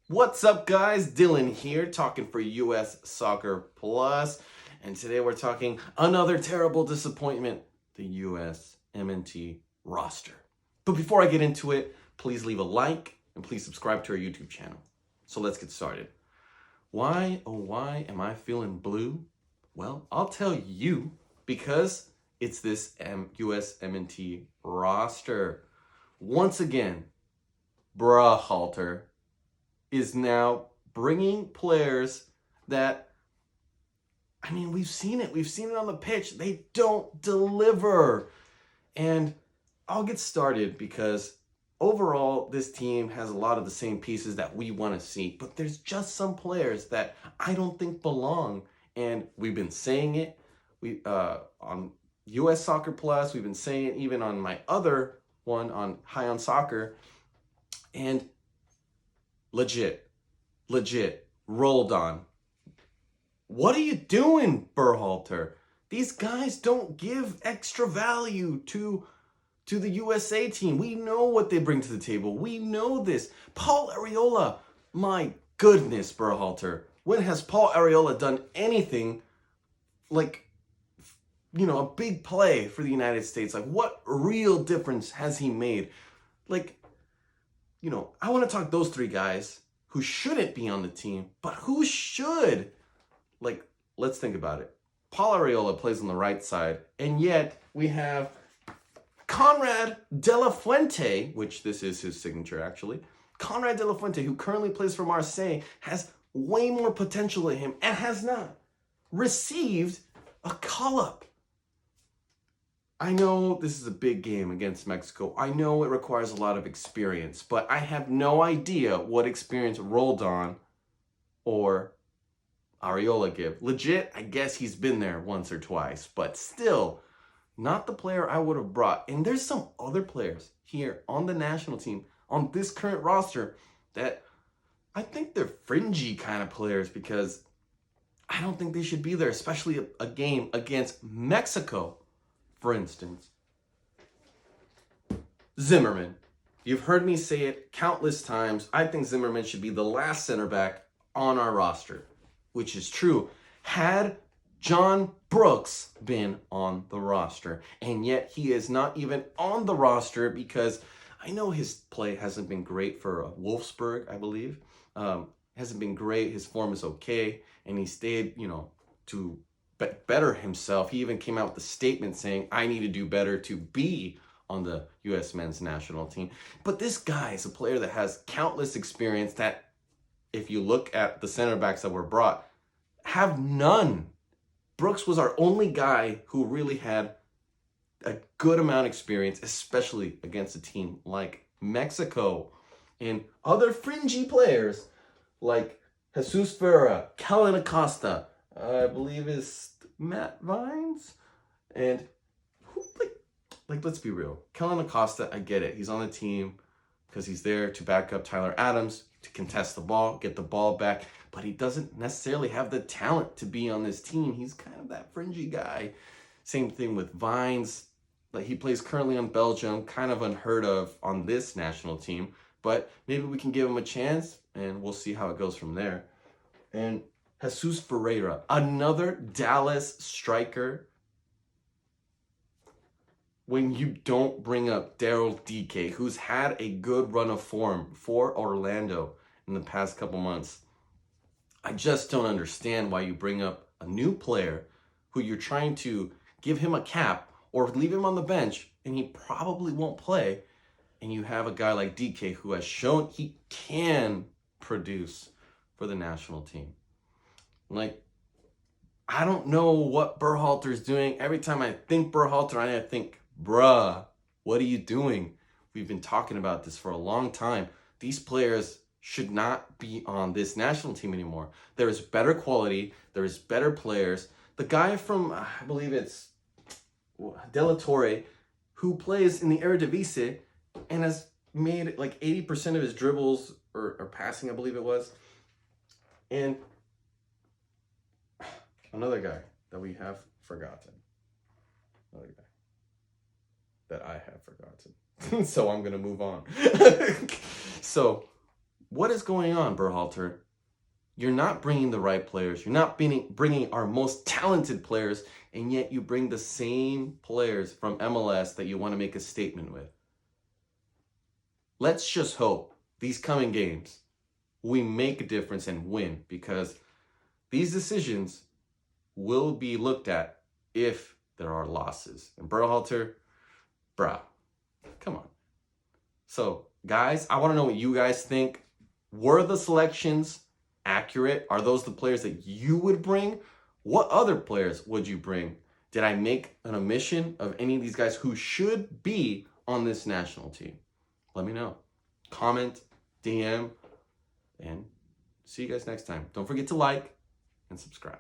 What's up, guys? Dylan here, talking for US Soccer Plus. And today we're talking another terrible disappointment, the USMNT roster. But before I get into it, please leave a like and please subscribe to our YouTube channel. So let's get started. Why, oh why am I feeling blue? Well, I'll tell you, because it's this USMNT roster. Once again, Halter is now bringing players that, we've seen it. We've seen it on the pitch. They don't deliver. And I'll get started because overall, this team has a lot of the same pieces that we want to see. But there's just some players that I don't think belong. And we've been saying it on US Soccer Plus. We've been saying it even on my other one on High on Soccer. And legit, rolled on. What are you doing, Berhalter? These guys don't give extra value to the USA team. We know what they bring to the table. We know this. Paul Arriola, my goodness, Berhalter. When has Paul Arriola done anything like, a big play for the United States? Like, what real difference has he made? I want to talk those three guys who shouldn't be on the team, but who should. Let's think about it. Paul Arriola plays on the right side, and yet we have Conrad De La Fuente, which this is his signature actually. Conrad De La Fuente, who currently plays for Marseille, has way more potential than him and has not received a call-up. I know this is a big game against Mexico. I know it requires a lot of experience, but I have no idea what experience Roldan or Arriola give. Legit, I guess he's been there once or twice, but still, not the player I would have brought. And there's some other players here on the national team, on this current roster, that I think they're fringy kind of players because I don't think they should be there, especially a game against Mexico. For instance, Zimmerman. You've heard me say it countless times. I think Zimmerman should be the last center back on our roster, which is true. Had John Brooks been on the roster, and yet he is not even on the roster because I know his play hasn't been great for Wolfsburg, I believe. Hasn't been great. His form is okay, and he stayed, to better himself. He even came out with a statement saying, I need to do better to be on the U.S. men's national team. But this guy is a player that has countless experience that, if you look at the center backs that were brought, have none. Brooks was our only guy who really had a good amount of experience, especially against a team like Mexico. And other fringy players like Jesus Ferreira, Kellen Acosta, I believe is Matt Vines. And let's be real. Kellen Acosta, I get it. He's on the team because he's there to back up Tyler Adams, to contest the ball, get the ball back. But he doesn't necessarily have the talent to be on this team. He's kind of that fringy guy. Same thing with Vines. He plays currently on Belgium, kind of unheard of on this national team. But maybe we can give him a chance, and we'll see how it goes from there. And Jesus Ferreira, another Dallas striker. When you don't bring up Daryl DK, who's had a good run of form for Orlando in the past couple months, I just don't understand why you bring up a new player who you're trying to give him a cap or leave him on the bench, and he probably won't play, and you have a guy like DK who has shown he can produce for the national team. I don't know what Berhalter is doing. Every time I think Berhalter, I think, bruh, what are you doing? We've been talking about this for a long time. These players should not be on this national team anymore. There is better quality. There is better players. The guy from, I believe it's De La Torre, who plays in the Eredivisie and has made 80% of his dribbles or passing, I believe it was. And another guy that we have forgotten. Another guy that I have forgotten. So I'm going to move on. So What is going on, Berhalter? You're not bringing the right players. You're not bringing our most talented players, and yet you bring the same players from MLS that you want to make a statement with. Let's just hope these coming games we make a difference and win, because these decisions will be looked at if there are losses. And Berhalter, bruh, come on. So, guys, I want to know what you guys think. Were the selections accurate? Are those the players that you would bring? What other players would you bring? Did I make an omission of any of these guys who should be on this national team? Let me know. Comment, DM, and see you guys next time. Don't forget to like and subscribe.